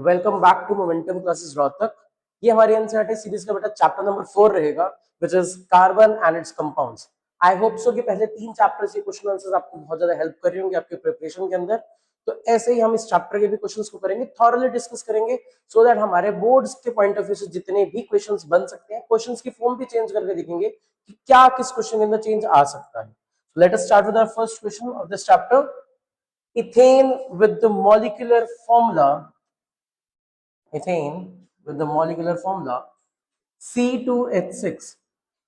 Welcome back to momentum classes Rohtak. ये हमारी NCERT series का बेटा चैप्टर नंबर 4 रहेगा, which is carbon and it's compounds. I hope so कि पहले 3 चैप्टर्स के क्वेश्चन आंसर्स आपको बहुत ज्यादा हेल्प कर रहे होंगे आपके प्रिपरेशन के अंदर। तो ऐसे ही हम इस चैप्टर के भी क्वेश्चंस को करेंगे, थॉरली डिस्कस करेंगे, सो दैट हमारे बोर्ड्स के पॉइंट ऑफ व्यू से जितने भी क्वेश्चंस बन सकते हैं, क्वेश्चंस की फॉर्म भी चेंज करके देखेंगे कि क्या किस क्वेश्चन के अंदर चेंज आ सकता है। Let us start with our first question of this chapter. Ethane with the molecular formula ethane with the molecular formula C2H6।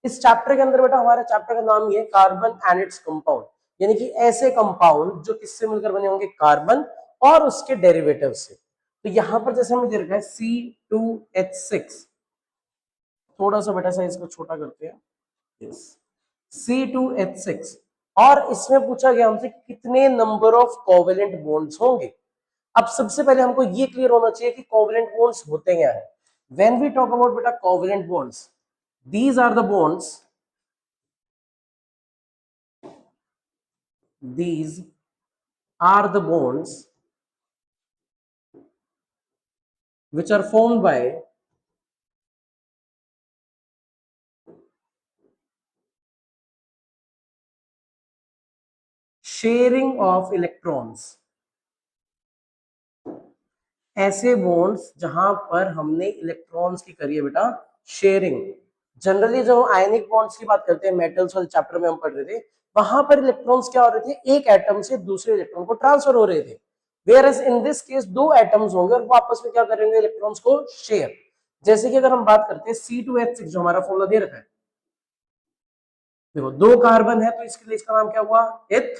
इस चैप्टर के अंदर बेटा हमारे चैप्टर का नाम ये कार्बन एंड इट्स कंपाउंड, यानी कि ऐसे कंपाउंड जो किससे मिलकर बने होंगे, कार्बन और उसके डेरिवेटिव से। तो यहां पर जैसे हमें दे रखा है C2H6, थोड़ा सा बेटा साइज को छोटा करते हैं, यस, C2H6। और इसमें पूछा गया हमसे कितने नंबर ऑफ कोवेलेंट बॉन्ड्स होंगे। अब सबसे पहले हमको ये क्लियर होना चाहिए कि कोवेलेंट बॉन्ड्स होते क्या है। व्हेन वी टॉक अबाउट बेटा covalent bonds, these are the bonds, these are the bonds which are formed by sharing of electrons। ऐसे बॉन्ड्स जहां पर हमने इलेक्ट्रॉन्स की करी है बेटा शेयरिंग। जनरली जब हम आयनिक बॉन्ड्स की बात करते हैं, मेटल्स वाले चैप्टर में हम पढ़ रहे थे, वहां पर इलेक्ट्रॉन्स क्या हो रहे थे, एक एटम से दूसरे इलेक्ट्रॉन को ट्रांसफर हो रहे थे। वेयरएज इन दिस केस दो एटम्स होंगे और वो आपस में क्या करेंगे, इलेक्ट्रॉन्स को शेयर। जैसे कि अगर हम बात करते हैं C2H6 जो हमारा फॉर्मूला दे रखा है, देखो दो कार्बन है तो इसके लिए इसका नाम क्या हुआ, एथ।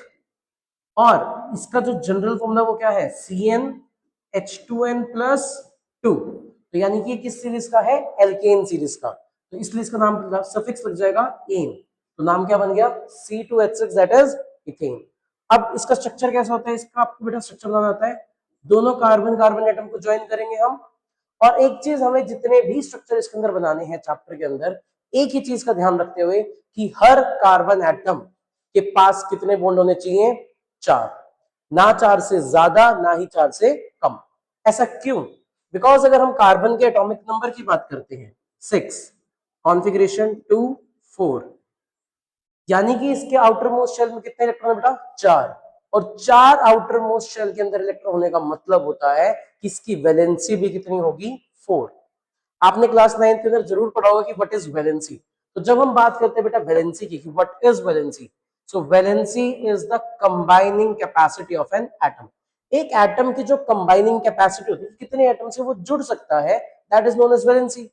और इसका जो जनरल फॉर्मूला वो क्या है, CnH2n+2। तो यानी कि किस सीरीज का है, एल्केन सीरीज का। तो इसलिए इसका नाम सफिक्स लग जाएगा एन। तो नाम क्या बन गया, C2H6 दैट इज इथेन। अब इसका स्ट्रक्चर कैसा होता है, इसका आपको बेटा स्ट्रक्चर बनाना आता है। दोनों कार्बन कार्बन एटम को ज्वाइन करेंगे हम। और एक चीज हमें जितने भी स्ट्रक्चर इसके अंदर बनाने हैं चैप्टर के अंदर, एक ही चीज का ध्यान रखते हुए कि हर कार्बन एटम के पास कितने बॉन्ड होने चाहिए, 4। ना 4 से ज्यादा ना ही 4 से कम। ऐसा क्यों, बिकॉज अगर हम कार्बन के एटॉमिक नंबर की बात करते हैं 6, कॉन्फ़िगरेशन 2 4, यानी कि इसके आउटर मोस्ट शेल में कितने इलेक्ट्रॉन है बेटा, 4। और 4 आउटर मोस्ट शेल के अंदर इलेक्ट्रॉन होने का मतलब होता है कि इसकी वैलेंसी भी कितनी होगी, 4। आपने क्लास 9 के अंदर जरूर पढ़ा होगा कि व्हाट इज वैलेंसी। तो जब हम बात करते हैं बेटा वैलेंसी की, what is valency, so valency is the combining capacity of an atom. एक एटम की जो कंबाइनिंग कैपेसिटी होती है, कितने एटम से वो जुड़ सकता है, that is known as valency.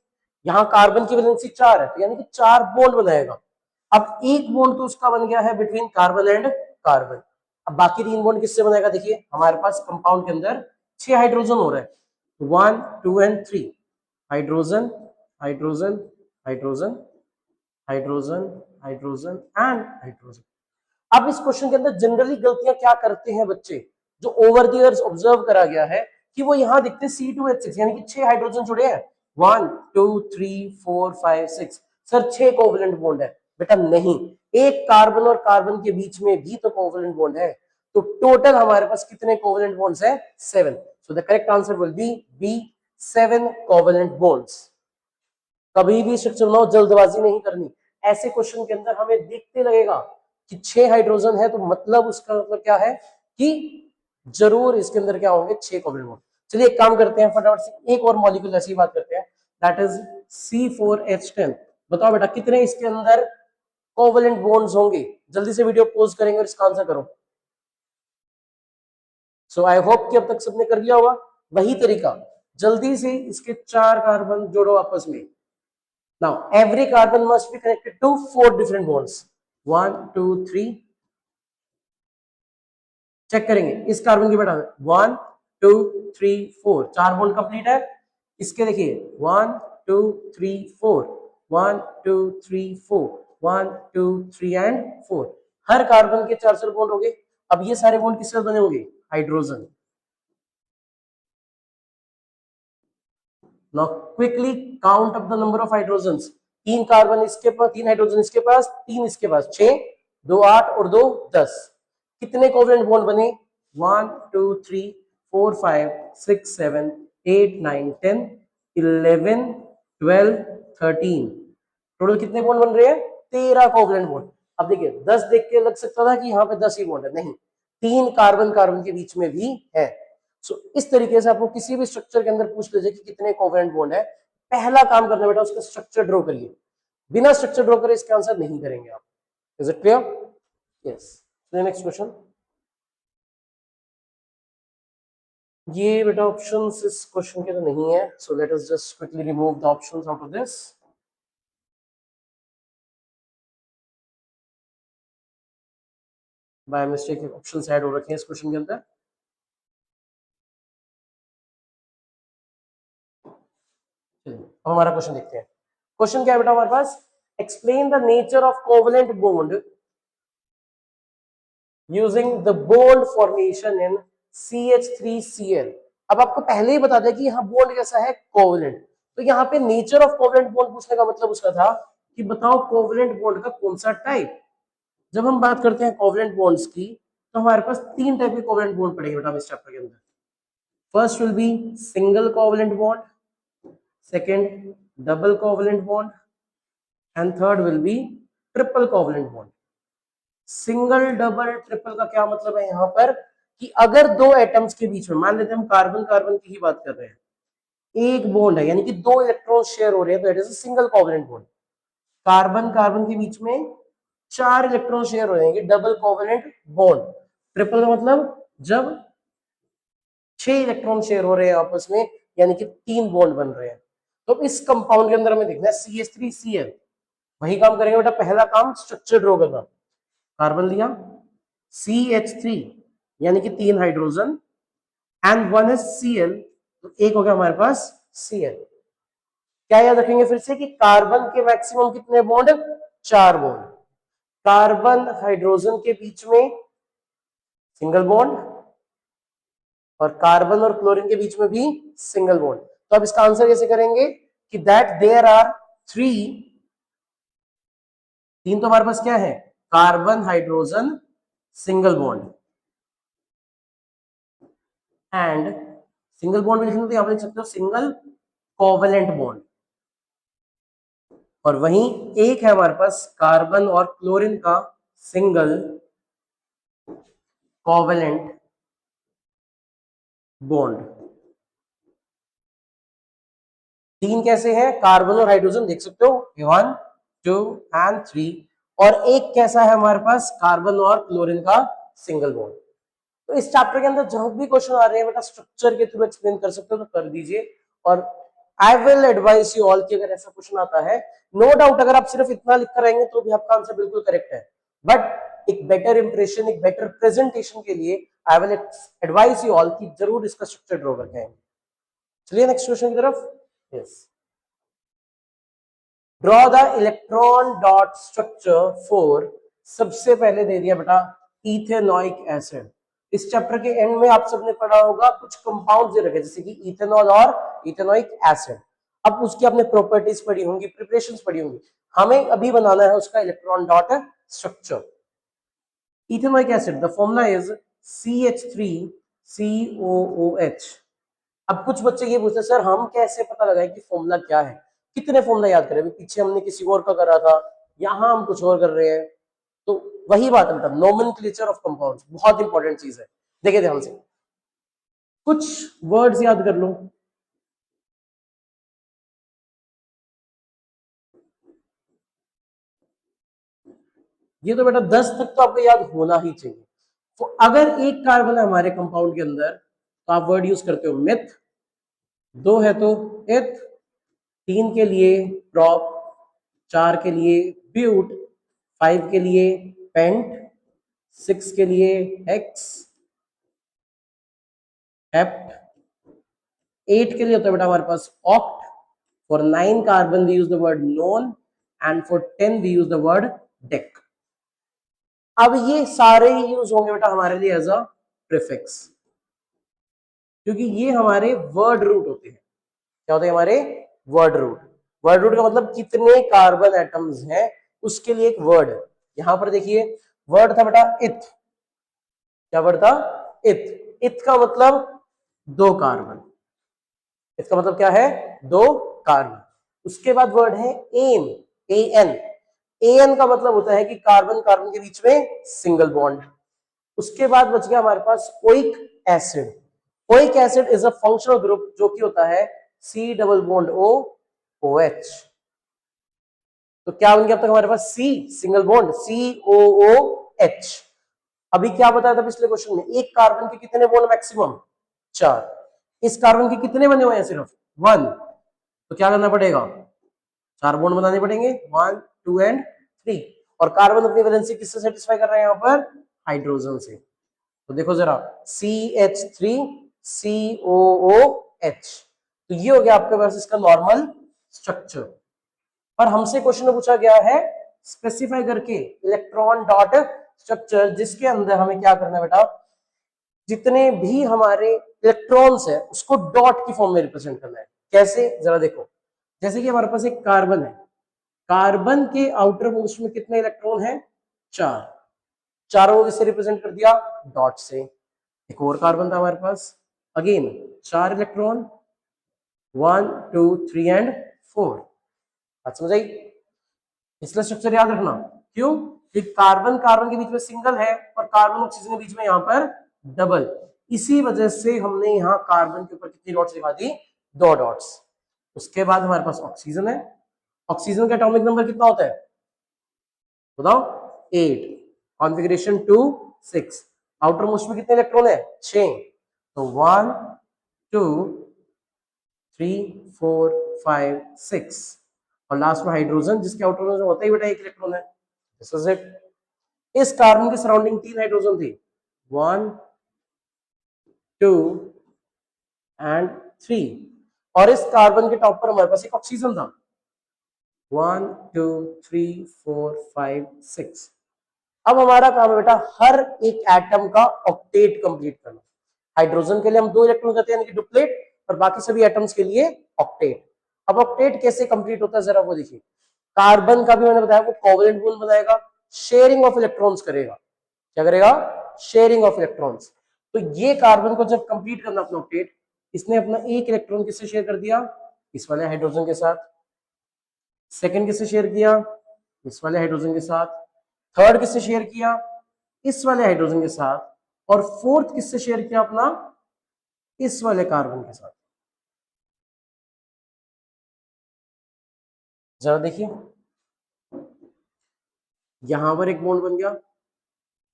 यहाँ कार्बन की वैलेंसी 4 है, तो यानी कि 4 बॉन्ड बनाएगा। अब एक बॉन्ड तो उसका बन गया है बिटवीन कार्बन एंड कार्बन। अब बाकी 3 बॉन्ड किससे बनाएगा, देखिए हमारे पास कंपाउंड के अंदर 6 हाइड्रोजन हो रहा है, 1 2 and 3, hydrogen hydrogen hydrogen hydrogen hydrogen and hydrogen. अब इस क्वेश्चन के अंदर जनरली गलतियां क्या करते हैं बच्चे, जो ओवर द इयर्स ऑब्जर्व करा गया है, कि वो यहां दिखते C2H6 यानी कि 6 हाइड्रोजन जुड़े हैं, 1 2 3 4 5 6, सर 6 कोवलेंट बॉन्ड है। बेटा नहीं, एक कार्बन और कार्बन के बीच में भी तो कोवलेंट बॉन्ड है। तो टोटल हमारे पास कितने कोवलेंट बॉन्ड्स है, 7। So the correct answer will be B, 7 covalent bonds. कभी भी स्ट्रक्चर बनाओ, जल्दबाजी नहीं करनी। ऐसे क्वेश्चन के अंदर हमें देखते लगेगा कि 6 हाइड्रोजन है, तो मतलब उसका मतलब क्या है कि जरूर इसके अंदर क्या होंगे, 6 कोवलेंट बॉन्ड। चलिए एक काम करते हैं, फटाफट से एक और मॉलिक्यूल ऐसी बात करते हैं, दैट इज C4H10। बताओ बेटा कितने इसके अंदर कोवलेंट बॉन्ड्स होंगे। जल्दी से वीडियो पॉज करेंगे और इसका आंसर करो। सो आई होप कि अब तक सबने कर लिया होगा। वही तरीका, जल्दी से इसके 4 कार्बन जोड़ो आपस में। Now, every carbon must be connected to 4 different bonds. 1, 2, 3. Check करेंगे इस कार्बन की बेटा, 1 2 3 4, 4 बॉन्ड कंप्लीट है। इसके देखिए 1 2 3 4, 1 2 3 4, 1 2 3 एंड 4। हर कार्बन के 4 बॉन्ड हो गए। अब ये सारे बॉन्ड किससे बने होंगे, hydrogen. Now quickly count up the number of hydrogens. 3 carbon इसके पास, 3 हाइड्रोजन इसके पास, 3 इसके पास, 6, 2 8 और 2 10। कितने कोवेलेंट बॉन्ड बने, 1 2 3 4 5 6 7 8 9 10 11 12 13 टोटल कितने बॉन्ड बन रहे हैं? 13 कोवलेंट बॉन्ड। अब देखिए 10 देख के लग सकता था कि यहाँ पे 10 ही बॉन्ड है, नहीं, 3 कार्बन कार्बन के बीच में भी है। सो इस तरीके से आपको किसी भी स्ट्रक्चर के अंदर पूछ लीजिए कि कितने कोवलेंट बॉन्ड है, पहला काम करना बेटा उसका स्ट्रक्चर ड्रॉ करिए। बिना स्ट्रक्चर ड्रॉ करे इसका आंसर नहीं करेंगे आप। Is it clear? Yes. Next question. ये बेटा ऑप्शंस इस क्वेश्चन के तो नहीं है, so let us just quickly remove the options out of this. By mistake options add हो रखे हैं इस क्वेश्चन के अंदर। अब हमारा क्वेश्चन देखते हैं। क्वेश्चन क्या है बेटा हमारे पास? Explain the nature of covalent bond using the bond formation in CH3Cl। अब आपको पहले ही बता दें कि यहाँ बॉन्ड कैसा है, कोवलेंट। तो यहाँ पे नेचर ऑफ कोवलेंट बॉन्ड पूछने का मतलब उसका था कि बताओ कोवलेंट बॉन्ड का कौन सा टाइप। जब हम बात करते हैं कोवलेंट बॉन्ड्स की तो हमारे पास 3 टाइप के कोवलेंट बॉन्ड पड़ेंगे बेटा इस चैप्टर के अंदर। First will be single covalent bond, second double covalent bond and third will be triple covalent bond. Single double triple का क्या मतलब है यहाँ पर कि अगर दो एटम्स के बीच में, मान लेते हैं हम कार्बन कार्बन की ही बात कर रहे हैं, एक बॉन्ड है यानी कि 2 इलेक्ट्रॉन शेयर हो रहे हैं तो it is a single covalent bond. Carbon carbon के बीच में 4 इलेक्ट्रॉन शेयर हो जाएंगे, डबल कोवलेंट बॉन्ड। ट्रिपल का मतलब जब 6 इलेक्ट्रॉन शेयर हो रहे हैं आपस में, यानी कि 3 बॉन्ड बन रहे हैं। तो इस कंपाउंड के अंदर हमें देखना है CH3Cl। वही काम करेंगे बेटा, पहला काम स्ट्रक्चर ड्रॉ करना। कार्बन लिया, CH3 यानी कि 3 हाइड्रोजन एंड 1 इज Cl, तो एक हो गया हमारे पास Cl। क्या याद रखेंगे फिर से कि कार्बन के मैक्सिमम कितने बॉन्ड? 4 बॉन्ड। कार्बन हाइड्रोजन के बीच में सिंगल बॉन्ड और कार्बन और क्लोरीन के बीच में भी सिंगल बॉन्ड। तो अब इसका आंसर कैसे करेंगे कि दैट देयर आर 3 तो हमारे पास क्या है, carbon hydrogen single bond and single bond में लिखना तो यहां पर लिख सकते हो सिंगल कोवलेंट बॉन्ड। और वहीं एक है हमारे पास कार्बन और क्लोरीन का सिंगल कोवलेंट बॉन्ड। 3 कैसे हैं, कार्बन और हाइड्रोजन देख सकते हो 1 2 एंड 3, और एक कैसा है हमारे पास, कार्बन और क्लोरीन का सिंगल बॉन्ड। तो इस चैप्टर के अंदर जब भी क्वेश्चन आ रहे हैं बेटा स्ट्रक्चर के थ्रू एक्सप्लेन कर सकते हो तो कर दीजिए। और I will advice you all कि अगर ऐसा क्वेश्चन आता है, नो डाउट अगर आप सिर्फ इतना लिख कर आएंगे तो भी आपका आंसर बिल्कुल करेक्ट है, बट एक बेटर इंप्रेशन, एक बेटर प्रेजेंटेशन के लिए I will advice you all कि जरूर इसका स्ट्रक्चर ड्रॉ करके आएंगे। चलिए नेक्स्ट क्वेश्चन की तरफ। Yes, draw the electron dot structure for, सबसे पहले दे दिया बेटा इथेनॉइक एसिड। इस चैप्टर के एंड में आप सबने पढ़ा होगा कुछ कंपाउंड्स दे रखे जैसे कि इथेनॉल और इथेनॉइक एसिड। अब उसकी आपने प्रॉपर्टीज पढ़ी होंगी, प्रिपरेशंस पढ़ी होंगी, हमें अभी बनाना है उसका electron dot structure. Ethanoic acid the formula is CH3COOH। अब कुछ बच्चे ये पूछते हैं सर हम कैसे पता लगाएं कि फॉर्मूला क्या है, कितने फॉर्मूला याद करें, अभी पीछे हमने किसी और का करा था, यहां हम कुछ और कर रहे हैं। तो वही बात है बेटा, नोमेनक्लेचर ऑफ कंपाउंड्स बहुत इंपॉर्टेंट चीज है। देखिए ध्यान से, कुछ वर्ड्स याद कर लो। ये तो बेटा 10 तक तो आपको याद होना ही चाहिए। तो अगर एक कार्बन है हमारे कंपाउंड के अंदर तो आप वर्ड यूज करते हो मिथ, 2 है तो एथ, 3 के लिए प्रॉप, 4 के लिए ब्यूट, 5 के लिए पेंट, 6 के लिए हेक्स, हेप्ट, 8 के लिए होता है बेटा हमारे पास oct, for 9 carbon we use the word non and for 10 we use the word dec. अब ये सारे ही यूज होंगे बेटा हमारे लिए एज अ प्रीफिक्स, क्योंकि ये हमारे वर्ड रूट होते हैं। क्या होते हैं हमारे वर्ड रूट। वर्ड रूट का मतलब कितने कार्बन एटम्स हैं उसके लिए एक वर्ड है। यहां पर देखिए वर्ड था बेटा इथ, क्या वर्ड था, इथ। इथ का मतलब 2 कार्बन, इसका मतलब क्या है, 2 कार्बन। उसके बाद वर्ड है एन, एन। एन का मतलब होता है कि कार्बन कार्बन के बीच में सिंगल बॉन्ड। उसके बाद बच गया हमारे पास oic acid. Oic acid is a functional group जो कि होता है C double bond O O H. तो क्या बन गया अब तक हमारे पास, C single bond C O O H. अभी क्या बताया था पिछले क्वेश्चन में, एक कार्बन के कितने बॉन्ड मैक्सिमम, 4। इस कार्बन के कितने बने हुए हैं, सिर्फ 1। तो क्या करना पड़ेगा, 4 बॉन्ड बनाने पड़ेंगे, 1 2 एंड 3। और कार्बन अपनी वैलेंसी किससे सेटिस्फाई कर रहे हैं यहाँ पर, हाइड्रोजन से। तो देखो जरा, CH3 COOH। तो ये हो गया आपके पास इसका नॉर्मल स्ट्रक्चर। पर हमसे क्वेश्चन में पूछा गया है स्पेसिफाई करके इलेक्ट्रॉन डॉट स्ट्रक्चर, जिसके अंदर हमें क्या करना है बेटा, जितने भी हमारे इलेक्ट्रॉन्स है उसको डॉट की फॉर्म में रिप्रेजेंट करना है। कैसे, जरा देखो। जैसे कि हमारे पास एक कार्बन है, कार्बन के आउटर मोस्ट में कितने इलेक्ट्रॉन है, 4। चारों को किससे रिप्रेजेंट कर दिया, डॉट से। एक और कार्बन था हमारे पास, अगेन 4 इलेक्ट्रॉन, 1 2 3 एंड 4। बात समझ आई। इसलिए स्ट्रक्चर याद रखना, क्यों कि कार्बन कार्बन के बीच में सिंगल है और कार्बन ऑक्सीजन के बीच में यहाँ पर डबल। इसी वजह से हमने यहाँ कार्बन के ऊपर कितनी डॉट्स दिखा दी, 2 डॉट्स। उसके बाद हमारे पास ऑक्सीजन है। ऑक्सीजन का एटॉमिक नंबर कितना होता है, बताओ, 8। कॉन्फ़िगरेशन 2 6। आउटर मोस्ट में कितने इलेक्ट्रॉन है, 6। तो 1 2 3 4 5 6। और लास्ट में हाइड्रोजन, जिसके आउटर में होता ही बेटा 1 इलेक्ट्रॉन है। This is it. इस कार्बन के सराउंडिंग 3 हाइड्रोजन थी, 1 2 एंड 3। और इस कार्बन के टॉप पर हमारे पास एक ऑक्सीजन था, 1 2 3 4 5 6। अब हमारा काम है बेटा हर एक एटम का ऑक्टेट कंप्लीट करना। हाइड्रोजन के लिए हम 2 इलेक्ट्रॉन करते हैं यानी कि डुप्लेट, और बाकी सभी एटम्स के लिए ऑक्टेट। अब ऑक्टेट कैसे कंप्लीट होता है जरा वो देखिए। कार्बन का भी मैंने बताया वो कोवलेंट बॉन्ड बनाएगा, शेयरिंग ऑफ इलेक्ट्रॉन्स करेगा। क्या करेगा, शेयरिंग ऑफ इलेक्ट्रॉन्स। तो ये कार्बन को जब कंप्लीट करना अपना ऑक्टेट, इसने अपना 1 इलेक्ट्रॉन किससे शेयर कर दिया, इस वाले हाइड्रोजन के साथ। सेकंड किससे शेयर किया, इस वाले हाइड्रोजन के साथ। थर्ड किससे शेयर किया, इस वाले हाइड्रोजन के साथ। और फोर्थ किससे शेयर किया अपना, इस वाले कार्बन के साथ। जरा देखिए, यहां पर एक बॉन्ड बन गया,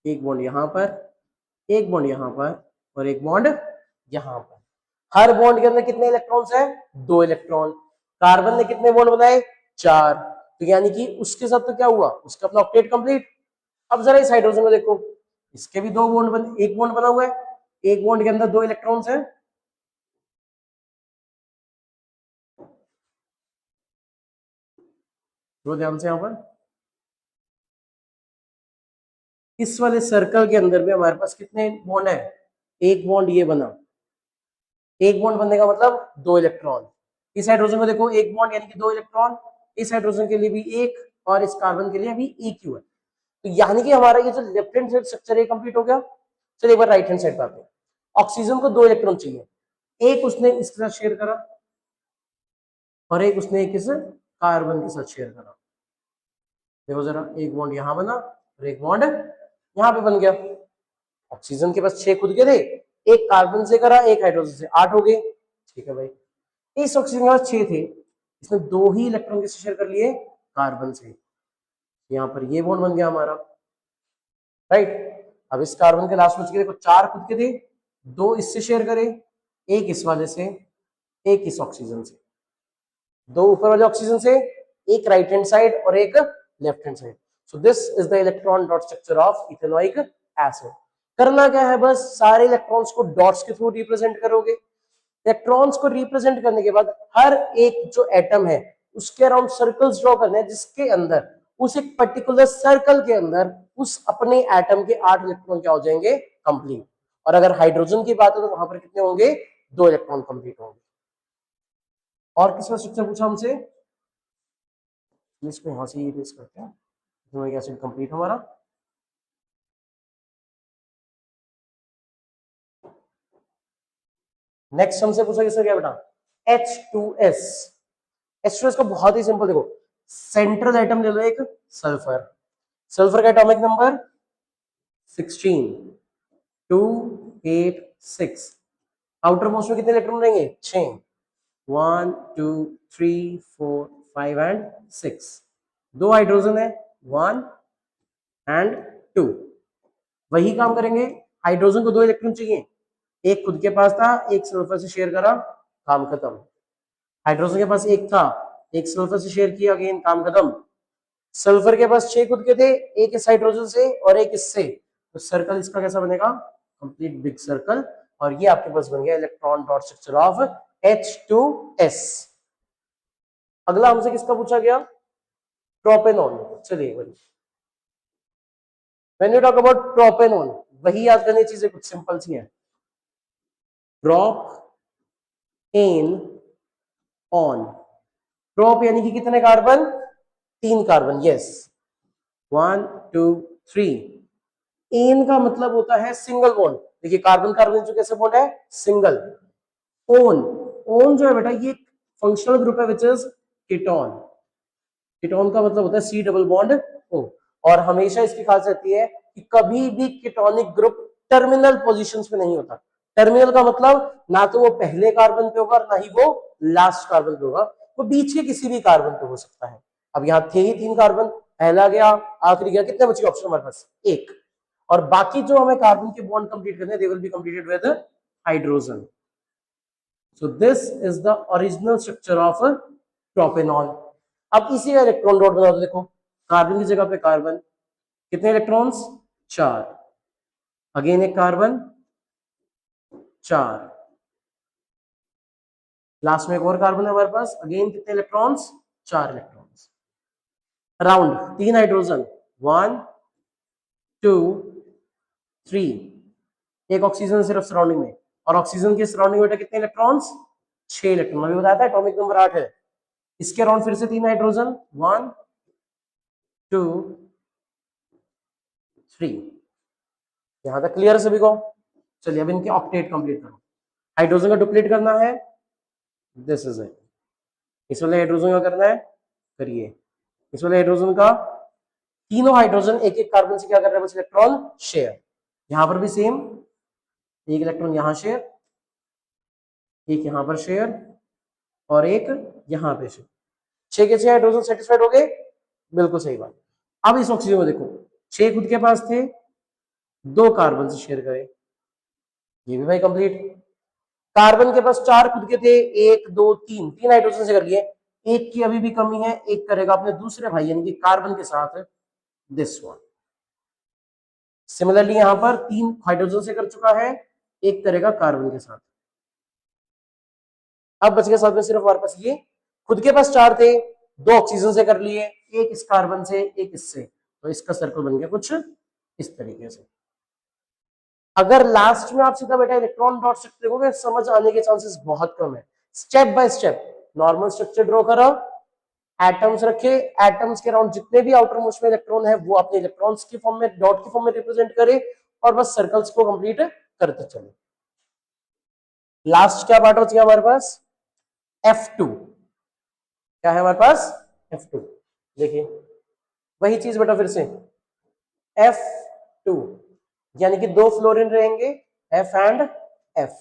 एक बॉन्ड यहां पर, एक बॉन्ड यहां पर, और एक बॉन्ड यहां पर। हर बॉन्ड के अंदर कितने इलेक्ट्रॉन्स हैं, 2 इलेक्ट्रॉन। कार्बन ने कितने बॉन्ड बनाए, 4। तो यानी कि उसके साथ तो क्या हुआ, उसका अपना ऑक्टेट कंप्लीट। अब जरा इस हाइड्रोजन को देखो, इसके भी 2 बॉन्ड बने, एक बॉन्ड बना हुआ है, एक बॉन्ड के अंदर 2 इलेक्ट्रॉन्स हैं। तो ध्यान से यहां पर इस वाले सर्कल के अंदर भी हमारे पास कितने बॉन्ड है, एक बॉन्ड ये बना। एक बॉन्ड बनने का मतलब 2 इलेक्ट्रॉन। इस हाइड्रोजन को देखो, एक बॉन्ड यानी कि 2 इलेक्ट्रॉन। इस हाइड्रोजन के लिए भी एक, और इस कार्बन के लिए भी एक ही है। तो यानी कि हमारा ये जो लेफ्ट हैंड साइड स्ट्रक्चर है कंप्लीट हो गया। चलिए एक बार राइट हैंड साइड पे आते हैं। ऑक्सीजन को 2 इलेक्ट्रॉन चाहिए, एक उसने इसके साथ शेयर करा और एक उसने एक इस कार्बन के साथ शेयर करा। देखो जरा, एक बॉन्ड यहां बना और एक बॉन्ड यहां पे बन गया। ऑक्सीजन के पास 6 खुद के थे, एक कार्बन से करा एक हाइड्रोजन से, 8 हो गए। ठीक है भाई, इस ऑक्सीजन के पास 6 थे, इसने 2 ही इलेक्ट्रॉन किससे शेयर कर लिए, कार्बन से। यहाँ पर ये बॉन्ड बन गया हमारा, राइट। अब इस कार्बन के लास्ट में देखो 4 खुद के थे, 2 इससे शेयर करे, एक इस वाले से, एक इस ऑक्सीजन से। 2 ऊपर वाले ऑक्सीजन से, एक राइट हैंड साइड और एक left hand side. So this is the electron dot structure of ethanoic acid. करना क्या है, बस सारे इलेक्ट्रॉन्स को डॉट्स के थ्रू रिप्रेजेंट करोगे। इलेक्ट्रॉन्स को रिप्रेजेंट करने के बाद हर एक जो एटम है उसके अराउंड सर्कल्स ड्रॉ करने हैं, जिसके अंदर उस एक पर्टिकुलर सर्कल के अंदर उस अपने एटम के 8 इलेक्ट्रॉन क्या हो जाएंगे, कंप्लीट। और अगर हाइड्रोजन की बात है तो वहां पर कितने होंगे, 2 इलेक्ट्रॉन कंप्लीट होंगे। और किसका स्ट्रक्चर पूछा हमसे, इसको यहां से इरेज करते हैं, इथेनोइक एसिड कंप्लीट हमारा। नेक्स्ट हमसे पूछा किसका क्या बेटा, H2S। H2S का बहुत ही सिंपल, देखो सेंट्रल एटम ले लो एक सल्फर, सल्फर का एटॉमिक नंबर 16, 2, 8, 6। आउटर मोस्ट में कितने इलेक्ट्रॉन रहेंगे? 6, 1, 2, 3, 4, 5 एंड 6। दो हाइड्रोजन है, 1 एंड 2। वही काम करेंगे, हाइड्रोजन को 2 इलेक्ट्रॉन चाहिए, एक खुद के पास था, एक सल्फर से शेयर करा, काम खत्म। हाइड्रोजन के पास एक था, एक सल्फर से शेयर किया, अगेन काम खत्म। सल्फर के पास 6 खुद के थे, एक इस हाइड्रोजन से और एक इससे, तो सर्कल इसका कैसा बनेगा? Complete big circle. और ये आपके पास बन गया electron dot structure of H2S। अगला हमसे किसका पूछा गया? प्रोपेनॉन। चलिए, when you talk about propanone, वही याद करने चीजें कुछ सिंपल सी हैं। प्रोप एन ऑन, प्रोप यानी कि कितने कार्बन? 3 carbon, yes, 1, 2, 3। एन का मतलब होता है सिंगल बॉन्ड। देखिए कार्बन कार्बन जो कैसे बॉन्ड है? सिंगल। ओन, ओन जो है बेटा ये फंक्शनल ग्रुप है विच इज कीटोन। कीटोन का मतलब होता है सी डबल बॉन्ड ओ। और हमेशा इसकी खास रहती है कि कभी भी कीटोनिक ग्रुप टर्मिनल पोजीशंस पे नहीं होता। टर्मिनल का मतलब ना तो वो पहले कार्बन पे होगा, ना ही वो लास्ट कार्बन पे होगा, वो बीच के किसी भी कार्बन पे हो सकता है। अब यहाँ थे ही 3 कार्बन, पहला गया, आखिरी गया, कितने बचे ऑप्शन हमारे पास? 1। और बाकी जो हमें कार्बन के बॉन्ड कंप्लीट करने हैं, they will be completed with hydrogen. So this is the original structure of propanol. अब इसी का इलेक्ट्रॉन डॉट बना दो, देखो कार्बन की जगह पे कार्बन, कितने इलेक्ट्रॉन्स? 4। अगेन एक कार्बन, 4। लास्ट में एक और कार्बन है हमारे पास, अगेन कितने इलेक्ट्रॉन्स? 4 इलेक्ट्रॉन्स। Round 3 hydrogen, 1, 2, 3। एक ऑक्सीजन सिर्फ सराउंडिंग में, और ऑक्सीजन के सराउंडिंग में कितने इलेक्ट्रॉन्स? 6 इलेक्ट्रॉन। अभी बताया था एटॉमिक नंबर 8 है। इसके अराउंड फिर से 3 हाइड्रोजन, 1, 2, 3। यहां तक क्लियर है सभी को? चलिए अब इनके ऑक्टेट कंप्लीट करो। हाइड्रोजन का डुप्लीट करना है, दिस इज इट। इस वाले हाइड्रोजन का करना है, करिए। इस वाले हाइड्रोजन का, तीनों हाइड्रोजन एक एक कार्बन से क्या कर रहे हैं? बस इलेक्ट्रॉन शेयर। यहां पर भी सेम, एक इलेक्ट्रॉन यहां शेयर, एक यहां पर शेयर, और एक यहां पे शेयर। 6 के 6 हाइड्रोजन सेटिस्फाइड हो गए? बिल्कुल सही बात। अब इस ऑक्सीजन को देखो, 6 खुद के पास थे, 2 कार्बन से शेयर करें, ये भी भाई कंप्लीट। कार्बन के पास 4 खुद के थे, 1, 2, 3, 3 हाइड्रोजन से कर लिए, एक की अभी भी कमी है, एक करेगा अपने दूसरे भाई यानी कि कार्बन के साथ, दिस वन। सिमिलरली यहां पर 3 हाइड्रोजन से कर चुका है, एक करेगा कार्बन के साथ। अब बच गया साथ में सिर्फ हमारे पास ये, खुद के पास 4 थे, 2 ऑक्सीजन से कर लिए, एक इस कार्बन से, एक इससे, तो इसका सर्कल बन गया कुछ इस तरीके से। अगर लास्ट में आप सीधा बेटा इलेक्ट्रॉन डॉट स्ट्रक्चर देखोगे, समझ आने के चांसेस बहुत कम है। Step by step normal structure draw करो, एटम्स रखे, एटम्स के अराउंड जितने भी आउटर मोस्ट में इलेक्ट्रॉन है वो अपने इलेक्ट्रॉन्स की फॉर्म में, डॉट की फॉर्म में रिप्रेजेंट करे, और बस सर्कल्स को कंप्लीट करते चले। लास्ट क्या पार्ट बच गया हमारे पास? F2। क्या है हमारे पास? F2। देखिए वही चीज बेटा फिर से, F2 यानी कि 2 फ्लोरीन रहेंगे, F एंड F।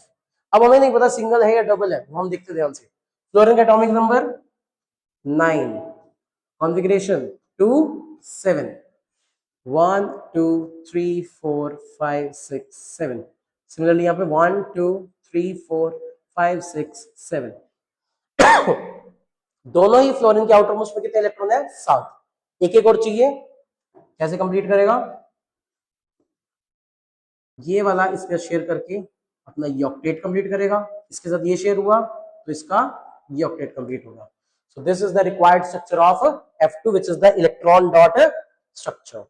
अब हमें नहीं पता सिंगल है या डबल है, वो हम देखते ध्यान से। फ्लोरीन का एटॉमिक नंबर 9, कॉन्फ़िगरेशन 2, 7, 1, 2, 3, 4, 5, 6, 7। सिमिलरली यहाँ पे 1, 2, 3, 4, 5, 6, 7। दोनों ही फ्लोरीन के आउटर मोस्ट में कितने इलेक्ट्रॉन है? 7। एक एक और चाहिए, कैसे कंप्लीट करेगा? ये वाला इसका शेयर करके अपना ये ऑक्टेट कंप्लीट करेगा, इसके साथ ये शेयर हुआ तो इसका ये ऑक्टेट कंप्लीट होगा। So this is the required structure of F2 which is the electron dot structure.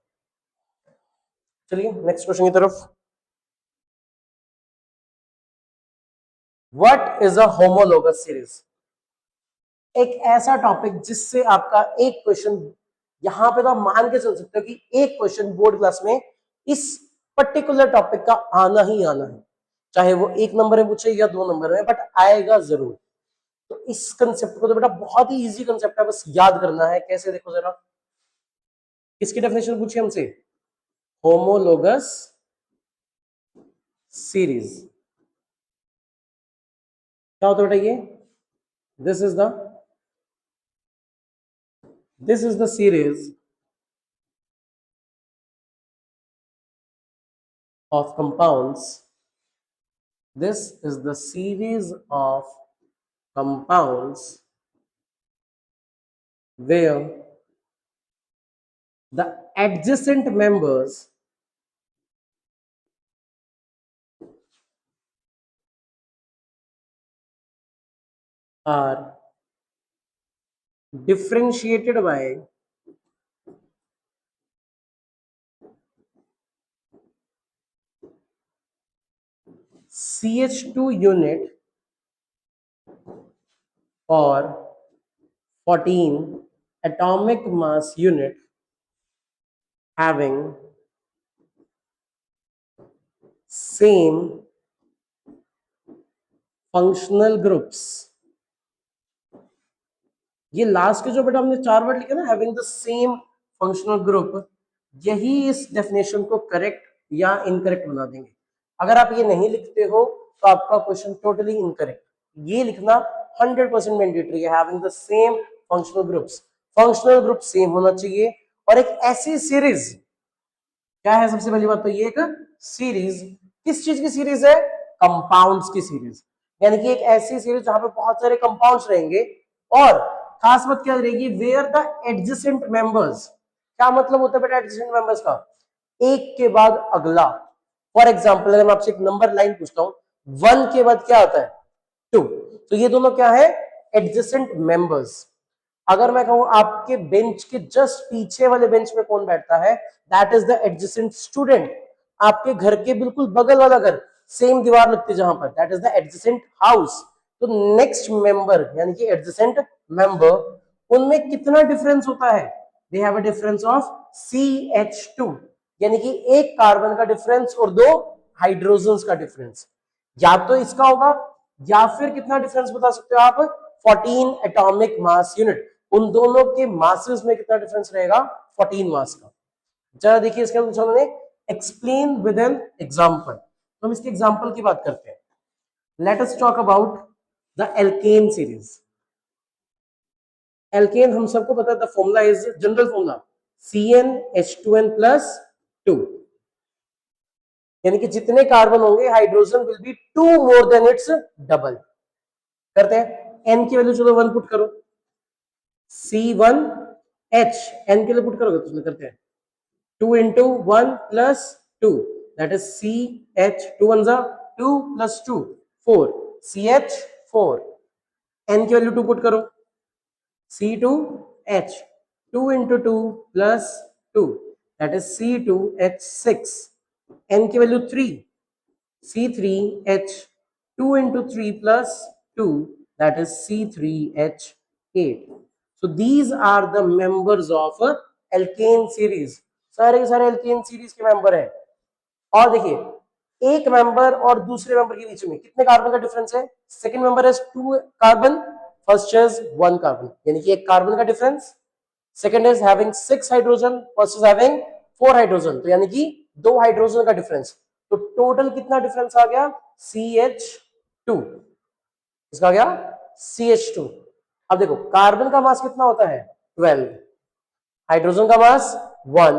चलिए नेक्स्ट क्वेश्चन की तरफ। What is a homologous series? एक ऐसा टॉपिक जिससे आपका एक क्वेश्चन, यहां पे तो आप मान के चल सकते हो कि एक क्वेश्चन बोर्ड क्लास में इस पर्टिकुलर टॉपिक का आना ही आना है, चाहे वो 1 नंबर में पूछे या 2 नंबर में, बट आएगा जरूर। तो इस कंसेप्ट को तो बेटा बहुत ही इजी कंसेप्ट है, बस याद करना है। कैसे, देखो जरा, किसकी डेफिनेशन पूछी हमसे? Homologous series. क्या होता है बेटा ये? This is the series of compounds. This is the series of compounds where the adjacent members are differentiated by CH2 unit or 14 atomic mass unit having same functional groups. ये last के जो बेटा हमने 4 वर्ड लिखे ना, having the same functional group, यही इस definition को करेक्ट या इनकरेक्ट बना देंगे। अगर आप ये नहीं लिखते हो तो आपका क्वेश्चन टोटली इनकरेक्ट। ये लिखना 100% मैंडेटरी है, having the same functional groups. Functional group same होना चाहिए और एक ऐसी सीरीज, क्या है सबसे पहली बात तो ये, एक सीरीज, किस चीज की सीरीज है? कंपाउंड्स की सीरीज। यानी कि एक ऐसी सीरीज जहां पे बहुत सारे कंपाउंड्स रहेंगे और खास बात क्या रहेगी? Where the adjacent members. क्या मतलब होता है बेटा एडजेसेंट मेंबर्स का? एक के बाद अगला। फॉर एग्जाम्पल अगर मैं आपसे एक नंबर लाइन पूछता हूं, 1 के बाद क्या आता है? 2। तो ये दोनों क्या है? Adjacent members. अगर मैं कहूं आपके बेंच के जस्ट पीछे वाले बेंच में कौन बैठता है? That is the adjacent student. आपके घर के बिल्कुल बगल वाला घर, सेम दीवार लगती है जहां पर, that is the adjacent house. तो नेक्स्ट मेंबर यानी कि एडजेसेंट मेंबर, उनमें कितना डिफरेंस होता है? They have a difference of CH2, यानी कि एक कार्बन का डिफरेंस और 2 हाइड्रोजन्स का डिफरेंस। या तो इसका होगा या फिर कितना डिफरेंस बता सकते हो आप? 14 एटॉमिक मास यूनिट। उन दोनों के मासेस में कितना डिफरेंस रहेगा? 14 मास का। जरा देखिए इसके अंदर उन्होंने एक्सप्लेन विद एन एग्जांपल। तो हम इसके एग्जांपल की बात करते हैं। Let us talk about the alkane series. Alkane हम सबको पता है, the formula is general formula CnH2n+2, यानी कि जितने कार्बन होंगे hydrogen will be 2 more than its double. करते हैं, n की वैल्यू चलो 1 पुट करो, C1H, n के लिए पुट करोगे तो उसमें करते हैं 2 into 1 plus 2, that is CH, 2 1 जा 2 plus 2 4, CH4। n की वैल्यू 2 पुट करो, C2H, 2 into 2 plus 2, that is C2H6। n की value 3, C3H, 2 into 3 plus 2, that is C3H8। So these are the members of alkane series। सारे के सारे alkane series के member हैं। और देखिए एक मेंबर और दूसरे मेंबर के बीच में कितने कार्बन का डिफरेंस है? Second member is 2 carbon, first is 1 carbon, यानी कि एक कार्बन का difference. Second is having 6 hydrogen, first is having 4 hydrogen, तो यानी कि 2 हाइड्रोजन का डिफरेंस। तो टोटल कितना डिफरेंस आ गया? CH2। इसका आ गया CH2। अब देखो कार्बन का मास कितना होता है? 12, हाइड्रोजन का मास 1,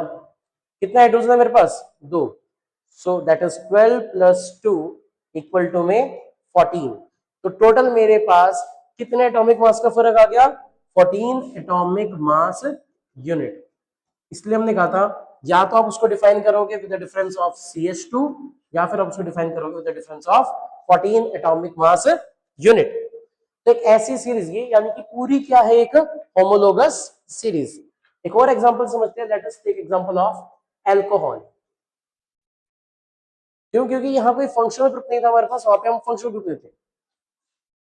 कितना हाइड्रोजन है मेरे पास? 2। So that is 12 plus 2 equal to में 14। तो टोटल मेरे पास कितने एटॉमिक मास का फर्क आ गया? 14 एटॉमिक मास यूनिट। इसलिए हमने कहा था या तो आप उसको डिफाइन करोगे with the difference of CH2 या फिर आप उसको डिफाइन करोगे with the difference of 14 atomic mass unit. तो एक ऐसी सीरीज ये, यानी कि पूरी क्या है? एक होमोलोगस सीरीज। एक और एग्जांपल समझते हैं, let us take example of alcohol. क्यों? क्योंकि यहाँ कोई फंक्शनल ग्रुप नहीं था हमारे पास, वहां पे हम फंक्शनल ग्रुप लेते हैं।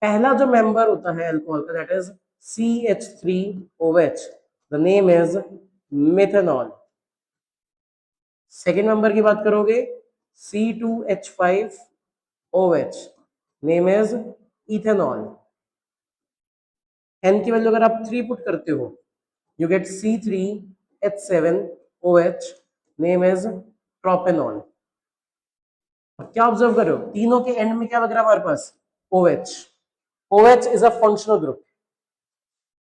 पहला जो मेंबर होता है अल्कोहल का, that is CH3OH, the name is methanol. Second member की बात करोगे C2H5OH, name is ethanol. n की वैल्यू अगर आप 3 पुट करते हो, you get C3H7OH, name is propanol. क्या ऑब्जर्व करो, तीनों के एंड में क्या लग रहा है हमारे पास, OH। OH is a functional group.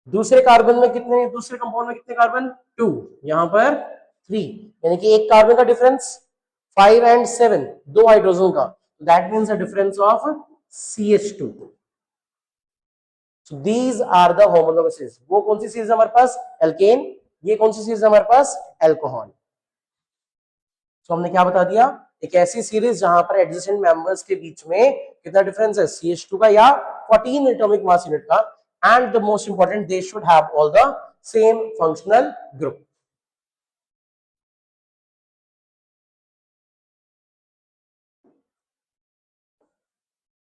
दूसरे कार्बन में कितने, दूसरे कंपाउंड में कितने कार्बन, 2, यहां पर 3, यानी कि एक कार्बन का डिफरेंस 5 and 7, दो हाइड्रोजन का, that means a difference of CH2। So these are the homologous series। वो कौन सी सीरीज है हमारे पास, एल्केन। ये कौन सी सीरीज है हमारे पास, एल्कोहल। तो हमने क्या बता दिया, एक ऐसी सीरीज जहां पर एडजेसेंट मेंबर्स के बीच में कितना डिफरेंस है, CH2 का या 14 एटॉमिक मास यूनिट का, and the most important they should have all the same functional group.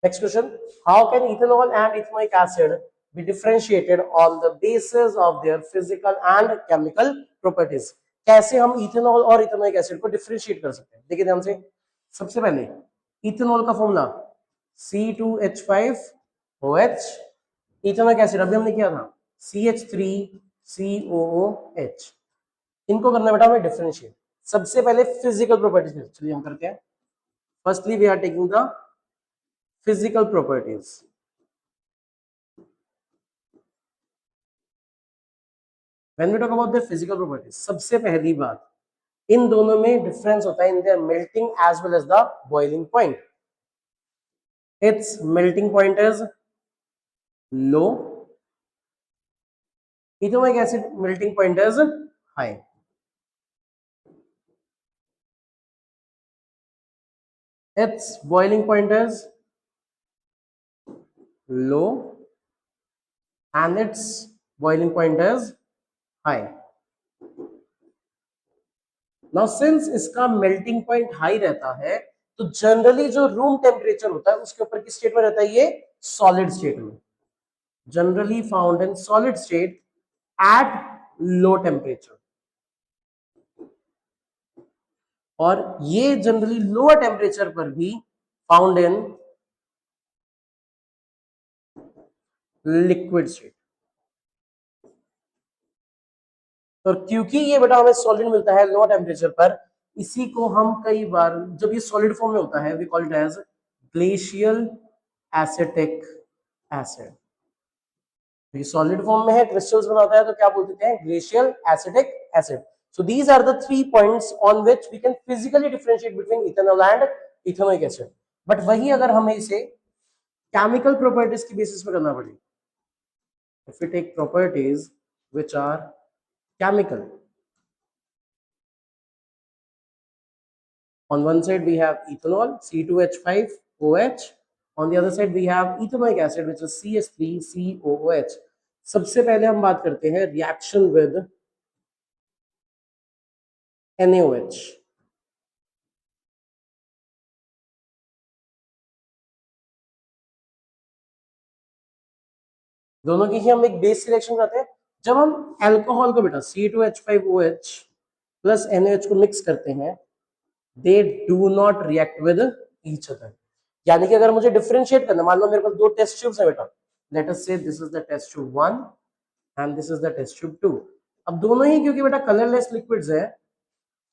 Next question, how can ethanol and ethanoic acid be differentiated on the basis of their physical and chemical properties? कैसे हम ethanol और ethanoic acid को differentiate कर सकते हैं, देखिए ध्यान से। सबसे पहले इथेनॉल का फॉर्मूला C2H5OH, इथेनोइक एसिड अभी हमने किया था CH3COOH। इनको करना बेटा हमें डिफरेंशिएट। सबसे पहले फिजिकल प्रॉपर्टीज में चलिए हम करते हैं। Firstly we are taking the physical properties। when we talk about the physical properties, सबसे पहली बात, इन दोनों में डिफरेंस होता है इन their melting as well as the boiling point। its melting point is low, ethanoic acid melting point is high। its boiling point is low and its boiling point is high। Now since इसका melting point high रहता है, तो generally जो room temperature होता है उसके ऊपर किस स्टेट में रहता है, ये सॉलिड स्टेट में, generally found in solid state at low temperature. और ये जनरली लोअर टेम्परेचर पर भी फाउंड इन लिक्विड स्टेट। तो क्योंकि ये बेटा हमें सॉलिड मिलता है लो टेम्परेचर पर, इसी को हम कई बार जब ये सॉलिड फॉर्म में होता है we call it as glacial acetic acid. ये सॉलिड फॉर्म में है, क्रिस्टल्स बनाता है, तो क्या बोलते हैं, glacial acetic acid. So these are the 3 points on which we can physically differentiate between ethanol and ethanoic acid. But वही अगर हमें इसे केमिकल प्रॉपर्टीज की बेसिस पे करना पड़े, if we take properties which are chemical, on one side we have ethanol C2H5OH, on the other side we have ethanoic acid which is CH3COOH। सबसे पहले हम बात करते हैं रिएक्शन विद NaOH। दोनों की ही हम एक बेस सिलेक्शन करते हैं। जब हम अल्कोहल को बेटा C2H5OH प्लस NaOH को मिक्स करते हैं, they do not react with each other. यानी कि अगर मुझे डिफरेंशिएट करना, मान लो मेरे पास दो टेस्ट ट्यूब्स है बेटा, let us say this is the test tube 1 and this is the test tube 2। अब दोनों ही क्योंकि बेटा कलरलेस लिक्विड्स है,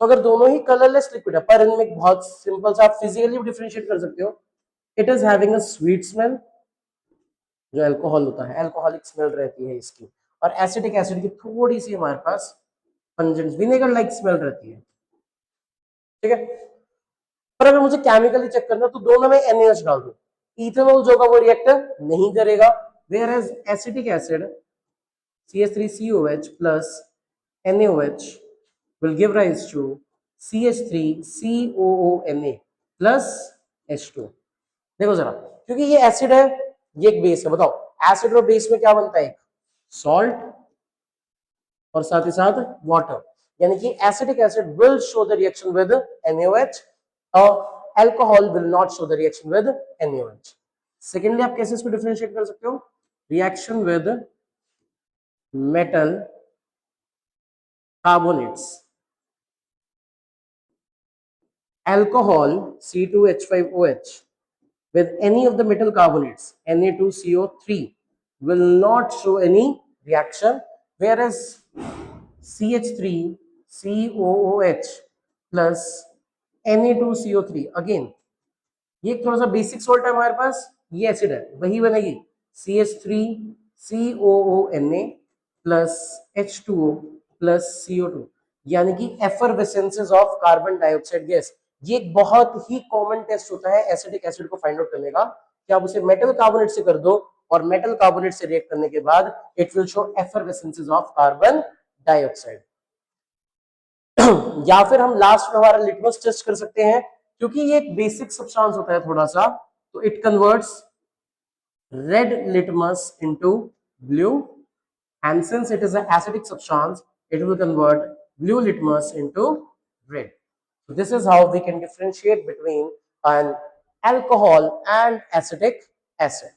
तो अगर दोनों ही कलरलेस लिक्विड है पर इनमें बहुत सिंपल सा आप फिजिकली डिफरेंशिएट कर सकते हो, it is having a sweet smell, जो अल्कोहल होता है अल्कोहलिक स्मेल रहती है इसकी, और एसिटिक एसिड की थोड़ी सी हमारे पास पंजेंट विनेगर लाइक स्मेल रहती है, ठीक है। पर अगर मुझे केमिकली चेक करना तो दोनों में NaOH डाल दो, इथेनॉल जो होगा वो रिएक्ट नहीं करेगा, whereas acetic acid CH3COH plus NaOH will give rise to CH3COONA plus H2। देखो जरा, क्योंकि ये एसिड है ये एक बेस है, बताओ एसिड और बेस में क्या बनता है, सॉल्ट और साथ ही साथ वाटर, यानी कि acidic acid will show the reaction with NaOH और alcohol will not show the reaction with NaOH। Secondly आप कैसे इसको डिफरेंशिएट कर सकते हो, reaction with metal carbonates, alcohol C2H5OH with any of the metal carbonates Na2CO3 will not show any reaction, whereas CH3COOH plus Na2CO3 again ये थोड़ा सा basic salt है हमारे पास, ये एसिड है, वही बनेगी CH3COONA plus H2O plus CO2, यानी कि एफरवेसेंसेस ऑफ कार्बन डाइऑक्साइड गैस। ये एक बहुत ही कॉमन टेस्ट होता है एसिडिक एसिड को फाइंड आउट करने का, कि आप उसे मेटल कार्बोनेट से कर दो और मेटल कार्बोनेट से रिएक्ट करने के बाद it will show effervescences of carbon dioxide. या फिर हम लास्ट में हमारा लिटमस टेस्ट कर सकते हैं, क्योंकि ये एक बेसिक सब्सटेंस होता है थोड़ा सा, तो it converts red litmus into blue, and since it is an acidic substance it will convert blue litmus into red. So this is how we can differentiate between an alcohol and acetic acid.